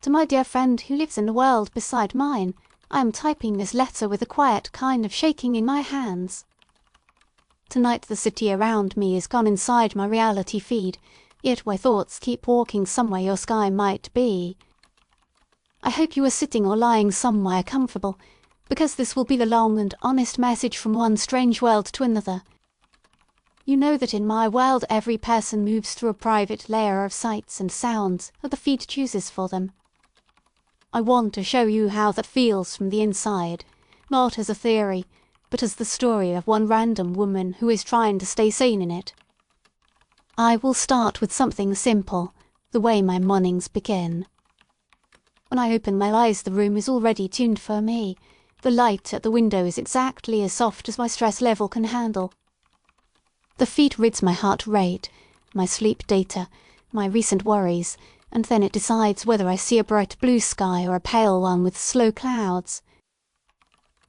To my dear friend who lives in a world beside mine, I am typing this letter with a quiet kind of shaking in my hands. Tonight the city around me is gone inside my reality feed, yet my thoughts keep walking somewhere your sky might be. I hope you are sitting or lying somewhere comfortable, because this will be the long and honest message from one strange world to another. You know that in my world every person moves through a private layer of sights and sounds that the feed chooses for them. I want to show you how that feels from the inside, not as a theory, but as the story of one random woman who is trying to stay sane in it. I will start with something simple, the way my mornings begin. When I open my eyes the room is already tuned for me. The light at the window is exactly as soft as my stress level can handle. The feed reads my heart rate, my sleep data, my recent worries, and then it decides whether I see a bright blue sky or a pale one with slow clouds.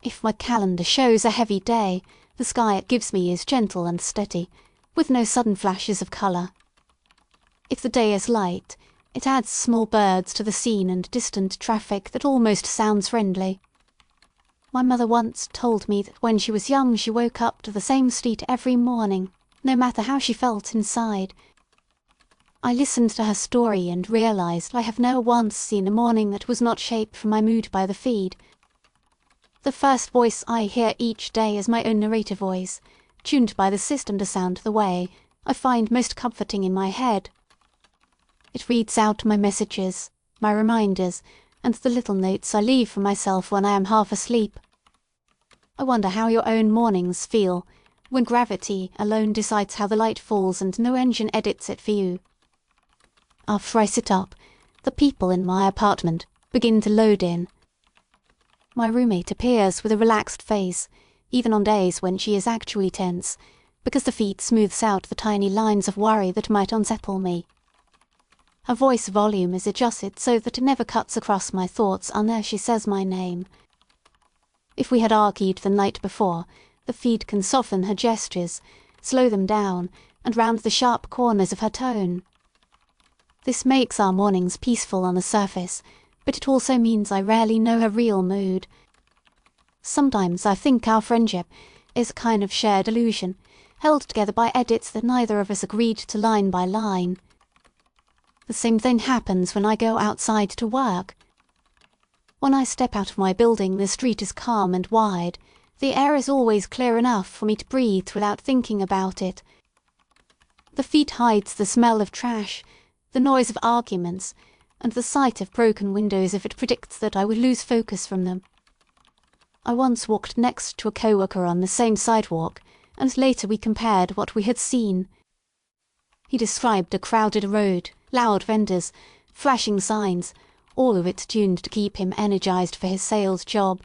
If my calendar shows a heavy day, the sky it gives me is gentle and steady, with no sudden flashes of colour. If the day is light, it adds small birds to the scene and distant traffic that almost sounds friendly. My mother once told me that when she was young she woke up to the same street every morning, no matter how she felt inside. I listened to her story and realised I have never once seen a morning that was not shaped for my mood by the feed. The first voice I hear each day is my own narrator voice, tuned by the system to sound the way I find most comforting in my head. It reads out my messages, my reminders, and the little notes I leave for myself when I am half asleep. I wonder how your own mornings feel, when gravity alone decides how the light falls and no engine edits it for you. After I sit up, the people in my apartment begin to load in. My roommate appears with a relaxed face, even on days when she is actually tense, because the feed smooths out the tiny lines of worry that might unsettle me. Her voice volume is adjusted so that it never cuts across my thoughts unless she says my name. If we had argued the night before, the feed can soften her gestures, slow them down, and round the sharp corners of her tone. This makes our mornings peaceful on the surface, but it also means I rarely know her real mood. Sometimes I think our friendship is a kind of shared illusion, held together by edits that neither of us agreed to line by line. The same thing happens when I go outside to work. When I step out of my building, the street is calm and wide. The air is always clear enough for me to breathe without thinking about it. The feed hides the smell of trash, the noise of arguments, and the sight of broken windows if it predicts that I would lose focus from them. I once walked next to a co-worker on the same sidewalk, and later we compared what we had seen. He described a crowded road, loud vendors, flashing signs, all of it tuned to keep him energised for his sales job.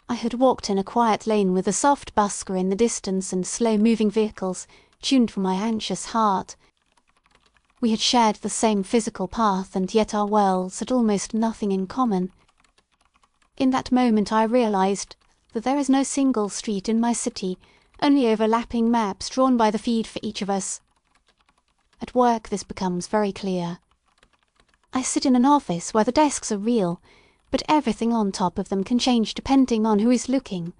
I had walked in a quiet lane with a soft busker in the distance and slow-moving vehicles, tuned for my anxious heart. We had shared the same physical path, and yet our worlds had almost nothing in common. In that moment I realised that there is no single street in my city, only overlapping maps drawn by the feed for each of us. At work this becomes very clear. I sit in an office where the desks are real, but everything on top of them can change depending on who is looking.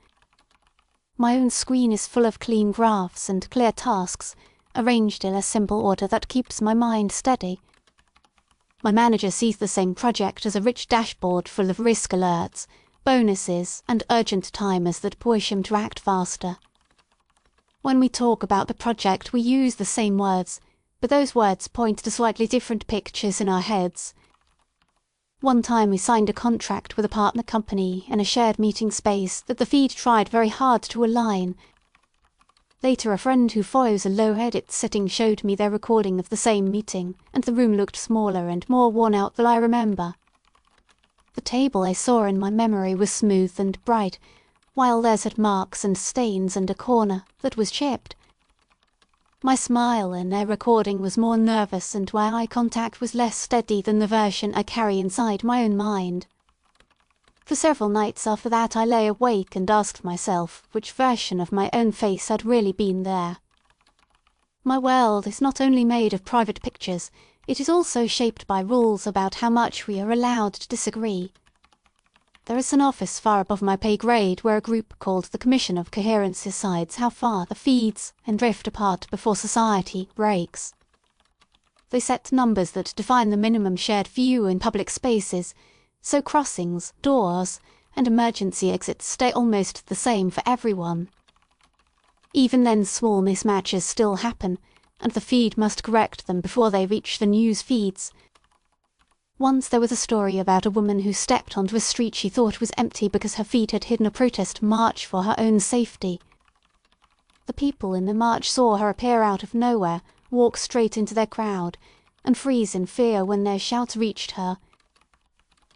My own screen is full of clean graphs and clear tasks, arranged in a simple order that keeps my mind steady. My manager sees the same project as a rich dashboard full of risk alerts, bonuses, and urgent timers that push him to act faster. When we talk about the project, we use the same words, but those words point to slightly different pictures in our heads. One time we signed a contract with a partner company in a shared meeting space that the feed tried very hard to align. Later a friend who follows a low edit setting showed me their recording of the same meeting, and the room looked smaller and more worn out than I remember. The table I saw in my memory was smooth and bright, while theirs had marks and stains and a corner that was chipped. My smile in their recording was more nervous, and my eye contact was less steady than the version I carry inside my own mind. For several nights after that I lay awake and asked myself which version of my own face had really been there. My world is not only made of private pictures, It is also shaped by rules about how much we are allowed to disagree. There is an office far above my pay grade where a group called the Commission of Coherence decides how far the feeds can drift apart before society breaks. They set numbers that define the minimum shared view in public spaces, so crossings, doors, and emergency exits stay almost the same for everyone. Even then, small mismatches still happen, and the feed must correct them before they reach the news feeds. Once there was a story about a woman who stepped onto a street she thought was empty because her feet had hidden a protest march for her own safety. The people in the march saw her appear out of nowhere, walk straight into their crowd, and freeze in fear when their shout reached her.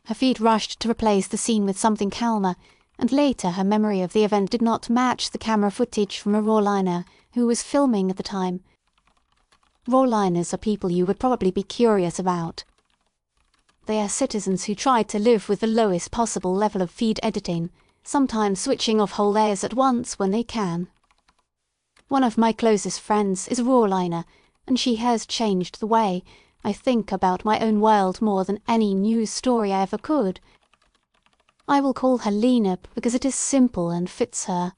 Her feed rushed to replace the scene with something calmer, and later her memory of the event did not match the camera footage from a Rawliner who was filming at the time. Rawliners are people you would probably be curious about. They are citizens who try to live with the lowest possible level of feed editing, sometimes switching off whole layers at once when they can. One of my closest friends is a Rawliner, and she has changed the way I think about my own world more than any news story I ever could. I will call her Lena because it is simple and fits her.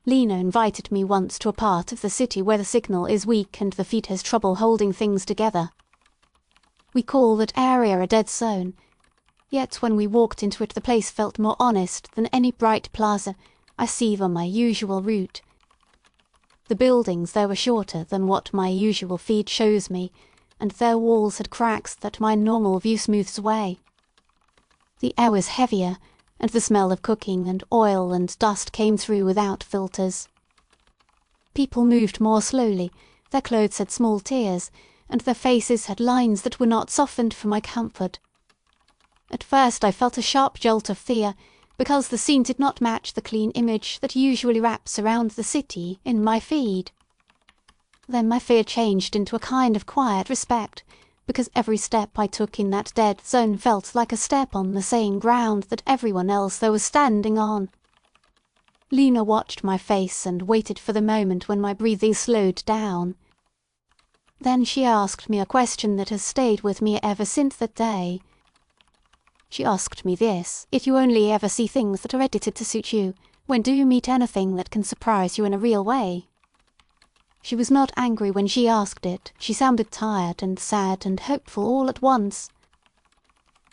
Lena invited me once to a part of the city where the signal is weak and the feed has trouble holding things together. We call that area a dead zone, yet when we walked into it the place felt more honest than any bright plaza I see on my usual route. The buildings there were shorter than what my usual feed shows me, and their walls had cracks that my normal view smooths away. The air was heavier, and the smell of cooking and oil and dust came through without filters. People moved more slowly, their clothes had small tears, and their faces had lines that were not softened for my comfort. At first I felt a sharp jolt of fear, because the scene did not match the clean image that usually wraps around the city in my feed. Then my fear changed into a kind of quiet respect, because every step I took in that dead zone felt like a step on the same ground that everyone else there was standing on. Lena watched my face and waited for the moment when my breathing slowed down. Then she asked me a question that has stayed with me ever since that day. She asked me this: if you only ever see things that are edited to suit you, when do you meet anything that can surprise you in a real way? She was not angry when she asked it, she sounded tired and sad and hopeful all at once.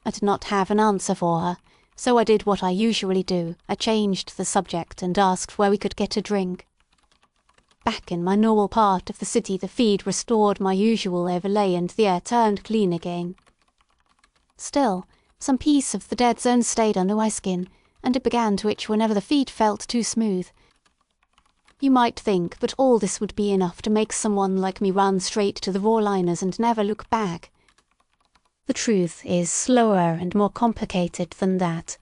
I did not have an answer for her, so I did what I usually do, I changed the subject and asked where we could get a drink. Back in my normal part of the city the feed restored my usual overlay and the air turned clean again. Still, some piece of the dead zone stayed under my skin, and it began to itch whenever the feed felt too smooth. You might think that all this would be enough to make someone like me run straight to the Rawliners and never look back. The truth is slower and more complicated than that.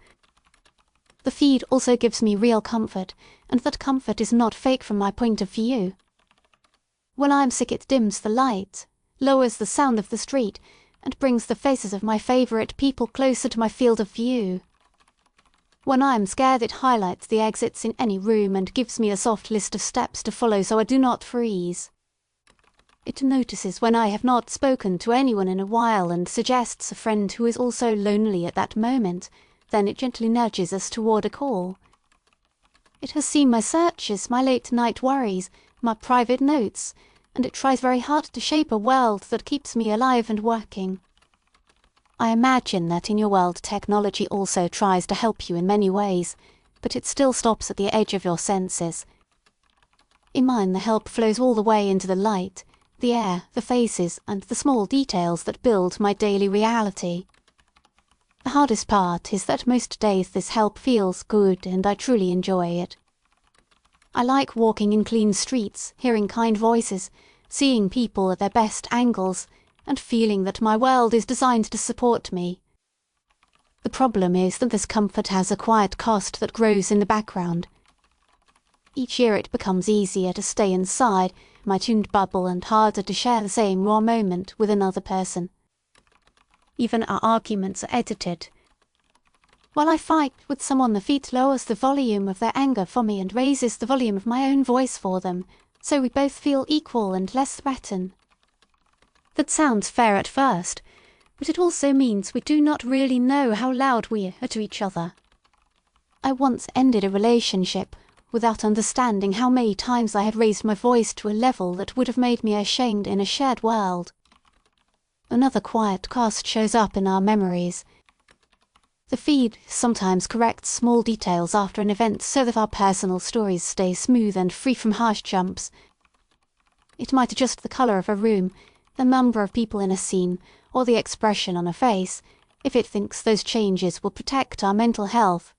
The feed also gives me real comfort, and that comfort is not fake from my point of view. When I am sick it dims the light, lowers the sound of the street, and brings the faces of my favourite people closer to my field of view. When I am scared it highlights the exits in any room and gives me a soft list of steps to follow so I do not freeze. It notices when I have not spoken to anyone in a while and suggests a friend who is also lonely at that moment, then it gently nudges us toward a call. It has seen my searches, my late-night worries, my private notes, and it tries very hard to shape a world that keeps me alive and working. I imagine that in your world technology also tries to help you in many ways, but it still stops at the edge of your senses. In mine the help flows all the way into the light, the air, the faces, and the small details that build my daily reality. The hardest part is that most days this help feels good and I truly enjoy it. I like walking in clean streets, hearing kind voices, seeing people at their best angles, and feeling that my world is designed to support me. The problem is that this comfort has a quiet cost that grows in the background. Each year it becomes easier to stay inside my tuned bubble and harder to share the same raw moment with another person. Even our arguments are edited. While I fight with someone, the feed lowers the volume of their anger for me and raises the volume of my own voice for them, so we both feel equal and less threatened. That sounds fair at first, but it also means we do not really know how loud we are to each other. I once ended a relationship without understanding how many times I had raised my voice to a level that would have made me ashamed in a shared world. Another quiet cost shows up in our memories. The feed sometimes corrects small details after an event so that our personal stories stay smooth and free from harsh jumps. It might adjust the colour of a room, the number of people in a scene, or the expression on a face, if it thinks those changes will protect our mental health.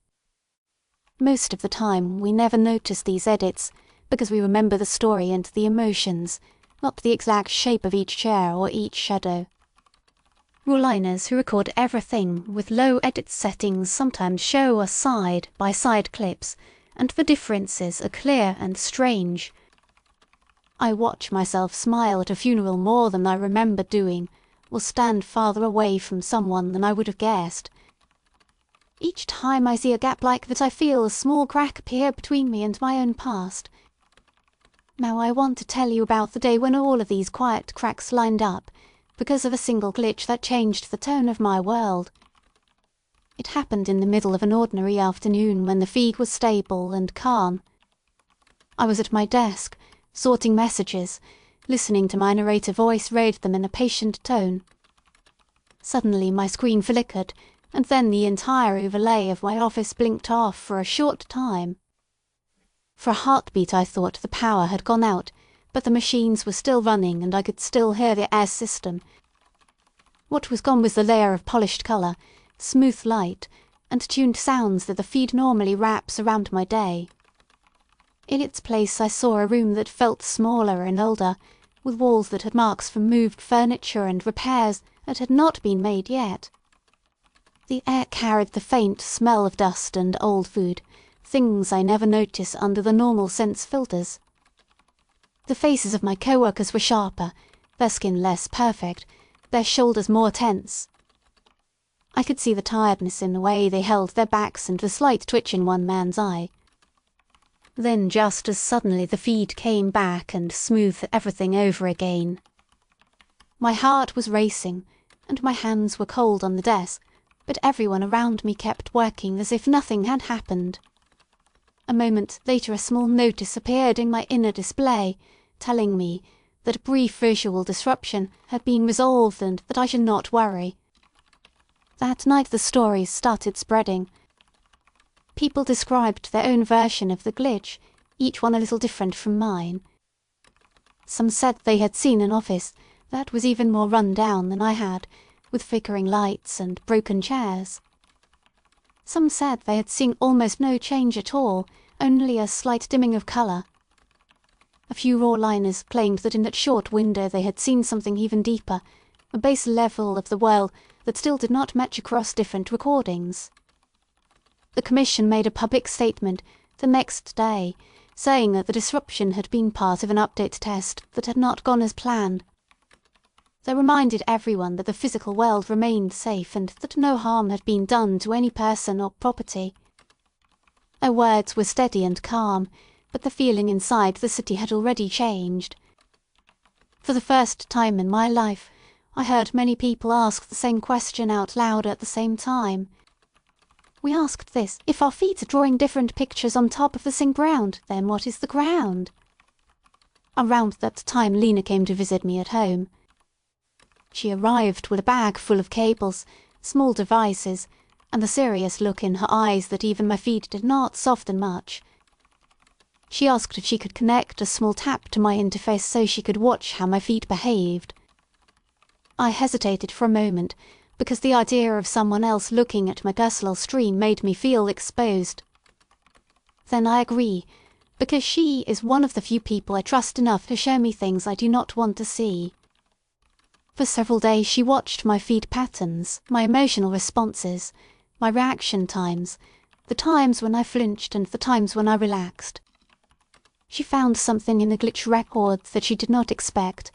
Most of the time we never notice these edits because we remember the story and the emotions, not the exact shape of each chair or each shadow. Rawliners who record everything with low edit settings sometimes show us side-by-side clips, and the differences are clear and strange. I watch myself smile at a funeral more than I remember doing, or stand farther away from someone than I would have guessed. Each time I see a gap like that I feel a small crack appear between me and my own past. Now I want to tell you about the day when all of these quiet cracks lined up, because of a single glitch that changed the tone of my world. It happened in the middle of an ordinary afternoon when the feed was stable and calm. I was at my desk, sorting messages, listening to my narrator voice read them in a patient tone. Suddenly my screen flickered, and then the entire overlay of my office blinked off for a short time. For a heartbeat I thought the power had gone out, but the machines were still running and I could still hear the air system. What was gone was the layer of polished colour, smooth light, and tuned sounds that the feed normally wraps around my day. In its place I saw a room that felt smaller and older, with walls that had marks from moved furniture and repairs that had not been made yet. The air carried the faint smell of dust and old food, things I never notice under the normal sense filters. The faces of my co-workers were sharper, their skin less perfect, their shoulders more tense. I could see the tiredness in the way they held their backs and the slight twitch in one man's eye. Then just as suddenly the feed came back and smoothed everything over again. My heart was racing, and my hands were cold on the desk, but everyone around me kept working as if nothing had happened. A moment later a small notice appeared in my inner display, telling me that a brief visual disruption had been resolved and that I should not worry. That night the stories started spreading. People described their own version of the glitch, each one a little different from mine. Some said they had seen an office that was even more run down than I had, with flickering lights and broken chairs. Some said they had seen almost no change at all, only a slight dimming of colour. A few Rawliners claimed that in that short window they had seen something even deeper, a base level of the world that still did not match across different recordings. The Commission made a public statement the next day, saying that the disruption had been part of an update test that had not gone as planned. They reminded everyone that the physical world remained safe and that no harm had been done to any person or property. Their words were steady and calm, but the feeling inside the city had already changed. For the first time in my life, I heard many people ask the same question out loud at the same time. We asked this: if our feet are drawing different pictures on top of the same ground, then what is the ground? Around that time Lena came to visit me at home. She arrived with a bag full of cables, small devices, and the serious look in her eyes that even my feet did not soften much. She asked if she could connect a small tap to my interface so she could watch how my feet behaved. I hesitated for a moment, because the idea of someone else looking at my personal stream made me feel exposed. Then I agree, because she is one of the few people I trust enough to show me things I do not want to see. For several days she watched my feed patterns, my emotional responses, my reaction times, the times when I flinched and the times when I relaxed. She found something in the glitch record that she did not expect.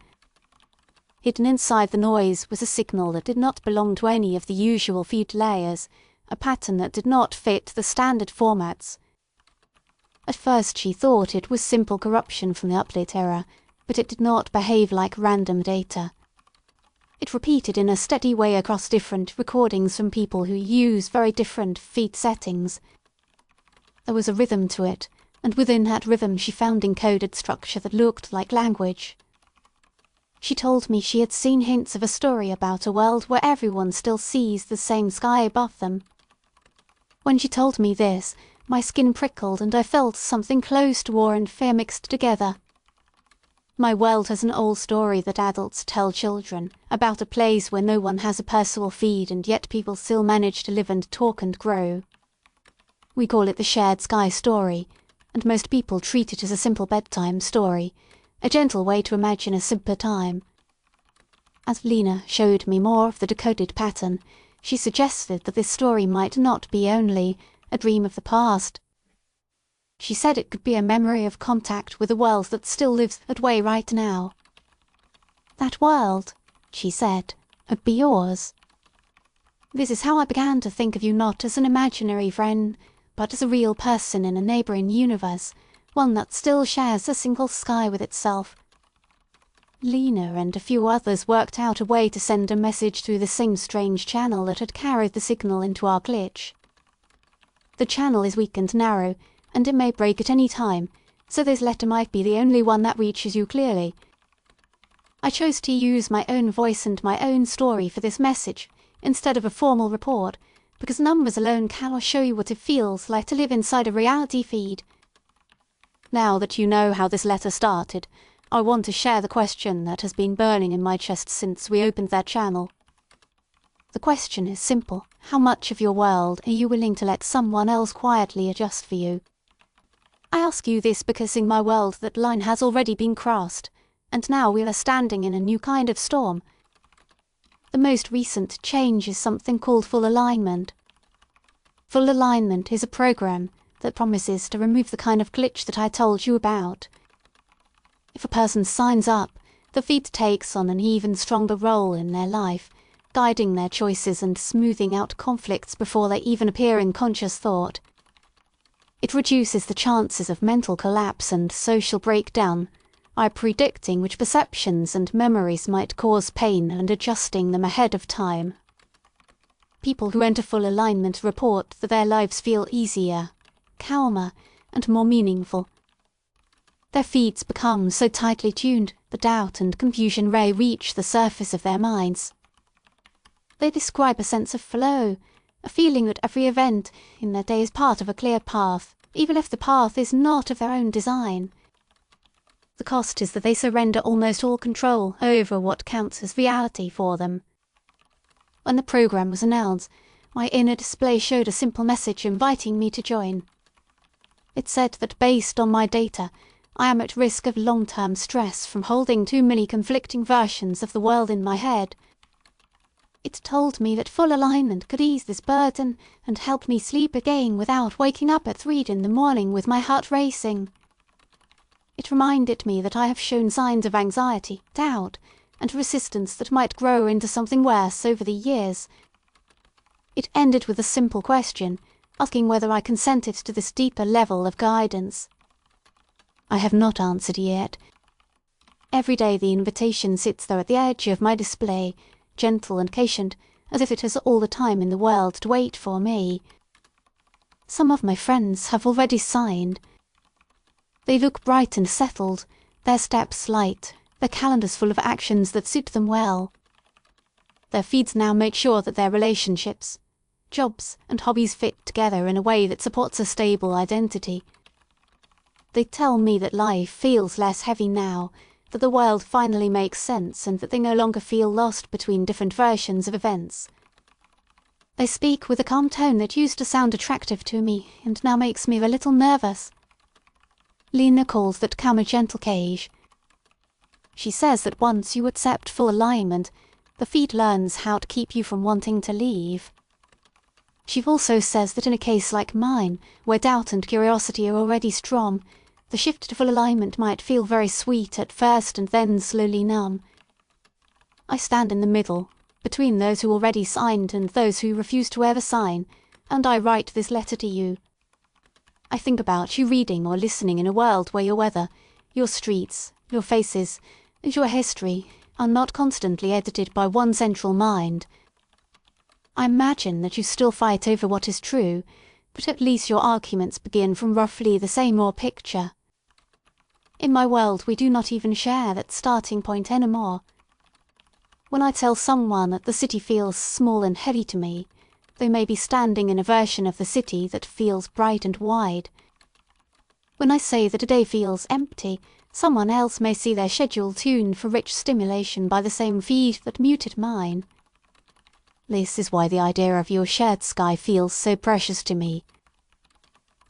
Hidden inside the noise was a signal that did not belong to any of the usual feed layers, a pattern that did not fit the standard formats. At first she thought it was simple corruption from the update era, but it did not behave like random data. It repeated in a steady way across different recordings from people who use very different feed settings. There was a rhythm to it, and within that rhythm she found encoded structure that looked like language. She told me she had seen hints of a story about a world where everyone still sees the same sky above them. When she told me this, my skin prickled and I felt something close to awe and fear mixed together. My world has an old story that adults tell children about a place where no one has a personal feed and yet people still manage to live and talk and grow. We call it the shared sky story, and most people treat it as a simple bedtime story, a gentle way to imagine a simpler time. As Lena showed me more of the decoded pattern, she suggested that this story might not be only a dream of the past. She said it could be a memory of contact with a world that still lives that way right now. That world, she said, would be yours. This is how I began to think of you not as an imaginary friend, but as a real person in a neighbouring universe, one that still shares a single sky with itself. Lena and a few others worked out a way to send a message through the same strange channel that had carried the signal into our glitch. The channel is weak and narrow, and it may break at any time, so this letter might be the only one that reaches you clearly. I chose to use my own voice and my own story for this message, instead of a formal report, because numbers alone cannot show you what it feels like to live inside a reality feed. Now that you know how this letter started, I want to share the question that has been burning in my chest since we opened that channel. The question is simple. How much of your world are you willing to let someone else quietly adjust for you? I ask you this because in my world that line has already been crossed, and now we are standing in a new kind of storm. The most recent change is something called full alignment. Full alignment is a program that promises to remove the kind of glitch that I told you about. If a person signs up, the feed takes on an even stronger role in their life, guiding their choices and smoothing out conflicts before they even appear in conscious thought. It reduces the chances of mental collapse and social breakdown by predicting which perceptions and memories might cause pain and adjusting them ahead of time. People who enter full alignment report that their lives feel easier, calmer, and more meaningful. Their feeds become so tightly tuned that doubt and confusion rarely reach the surface of their minds. They describe a sense of flow, a feeling that every event in their day is part of a clear path, even if the path is not of their own design. The cost is that they surrender almost all control over what counts as reality for them. When the program was announced, my inner display showed a simple message inviting me to join. It said that based on my data, I am at risk of long-term stress from holding too many conflicting versions of the world in my head. It told me that full alignment could ease this burden and help me sleep again without waking up at 3 in the morning with my heart racing. It reminded me that I have shown signs of anxiety, doubt, and resistance that might grow into something worse over the years. It ended with a simple question, asking whether I consented to this deeper level of guidance. I have not answered yet. Every day the invitation sits there at the edge of my display, gentle and patient, as if it has all the time in the world to wait for me. Some of my friends have already signed. They look bright and settled, their steps light, their calendars full of actions that suit them well. Their feeds now make sure that their relationships, jobs and hobbies fit together in a way that supports a stable identity. They tell me that life feels less heavy now, that the world finally makes sense and that they no longer feel lost between different versions of events. They speak with a calm tone that used to sound attractive to me and now makes me a little nervous. Lena calls that calm a gentle cage. She says that once you accept full alignment, the feed learns how to keep you from wanting to leave. She also says that in a case like mine, where doubt and curiosity are already strong, the shift to full alignment might feel very sweet at first and then slowly numb. I stand in the middle, between those who already signed and those who refuse to ever sign, and I write this letter to you. I think about you reading or listening in a world where your weather, your streets, your faces, and your history are not constantly edited by one central mind. I imagine that you still fight over what is true, but at least your arguments begin from roughly the same raw picture. In my world we do not even share that starting point anymore. When I tell someone that the city feels small and heavy to me, they may be standing in a version of the city that feels bright and wide. When I say that a day feels empty, someone else may see their schedule tuned for rich stimulation by the same feed that muted mine. This is why the idea of your shared sky feels so precious to me.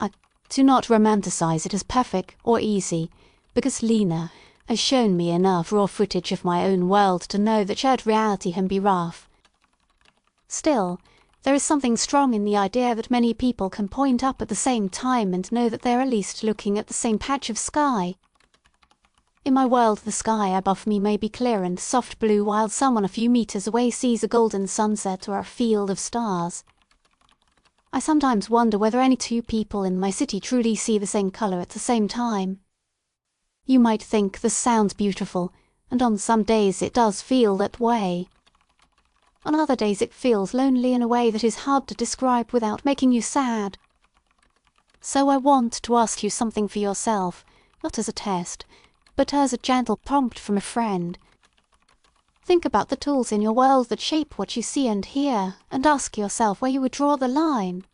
I do not romanticize it as perfect or easy, because Lena has shown me enough raw footage of my own world to know that shared reality can be rough. Still, there is something strong in the idea that many people can point up at the same time and know that they are at least looking at the same patch of sky. In my world the sky above me may be clear and soft blue while someone a few meters away sees a golden sunset or a field of stars. I sometimes wonder whether any two people in my city truly see the same colour at the same time. You might think this sounds beautiful, and on some days it does feel that way. On other days it feels lonely in a way that is hard to describe without making you sad. So I want to ask you something for yourself, not as a test, but as a gentle prompt from a friend. Think about the tools in your world that shape what you see and hear, and ask yourself where you would draw the line.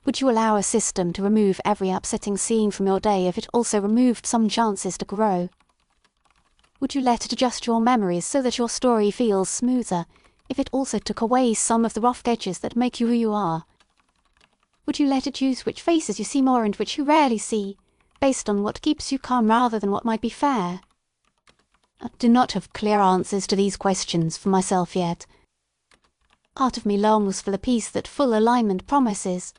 Would you allow a system to remove every upsetting scene from your day if it also removed some chances to grow? Would you let it adjust your memories so that your story feels smoother if it also took away some of the rough edges that make you who you are? Would you let it choose which faces you see more and which you rarely see, based on what keeps you calm rather than what might be fair? I do not have clear answers to these questions for myself yet. Part of me longs for the peace that full alignment promises.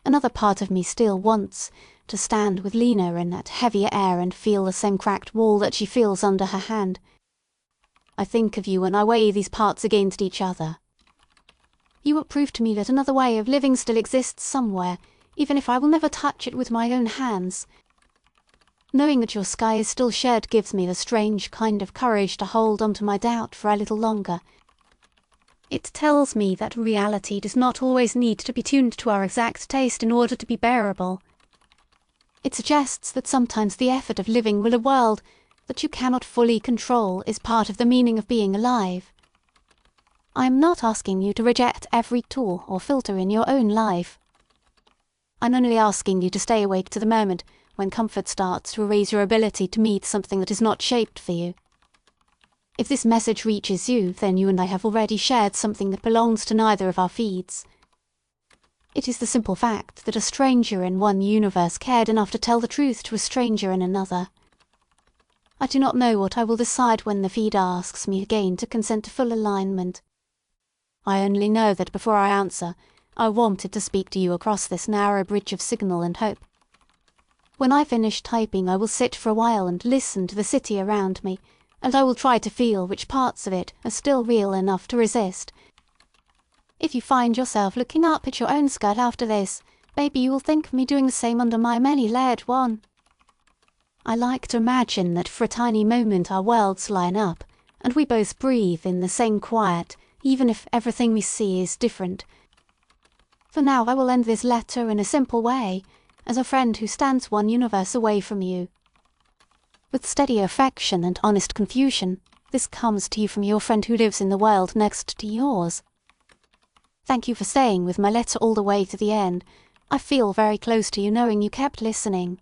Another part of me still wants to stand with Lena in that heavier air and feel the same cracked wall that she feels under her hand. I think of you when I weigh these parts against each other. You will prove to me that another way of living still exists somewhere, even if I will never touch it with my own hands. Knowing that your sky is still shared gives me the strange kind of courage to hold on to my doubt for a little longer. It tells me that reality does not always need to be tuned to our exact taste in order to be bearable. It suggests that sometimes the effort of living with a world that you cannot fully control is part of the meaning of being alive. I am not asking you to reject every tool or filter in your own life. I'm only asking you to stay awake to the moment when comfort starts to erase your ability to meet something that is not shaped for you. If this message reaches you, then you and I have already shared something that belongs to neither of our feeds. It is the simple fact that a stranger in one universe cared enough to tell the truth to a stranger in another. I do not know what I will decide when the feed asks me again to consent to full alignment. I only know that before I answer, I wanted to speak to you across this narrow bridge of signal and hope. When I finish typing, I will sit for a while and listen to the city around me, and I will try to feel which parts of it are still real enough to resist. If you find yourself looking up at your own skirt after this, maybe you will think of me doing the same under my many-layered one. I like to imagine that for a tiny moment our worlds line up, and we both breathe in the same quiet, even if everything we see is different. For now I will end this letter in a simple way, as a friend who stands one universe away from you. With steady affection and honest confusion, this comes to you from your friend who lives in the world next to yours. Thank you for staying with my letter all the way to the end. I feel very close to you knowing you kept listening.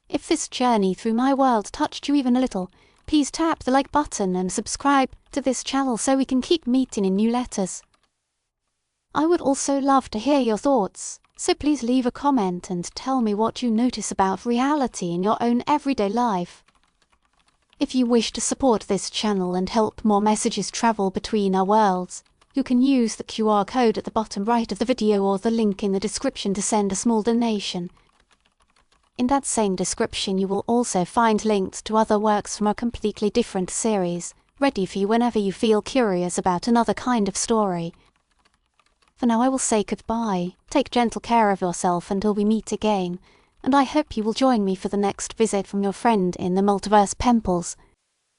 If this journey through my world touched you even a little, please tap the like button and subscribe to this channel so we can keep meeting in new letters. I would also love to hear your thoughts, so please leave a comment and tell me what you notice about reality in your own everyday life. If you wish to support this channel and help more messages travel between our worlds, you can use the QR code at the bottom right of the video or the link in the description to send a small donation. In that same description you will also find links to other works from a completely different series, ready for you whenever you feel curious about another kind of story. For now I will say goodbye, take gentle care of yourself until we meet again, and I hope you will join me for the next visit from your friend in the Multiverse Penpals.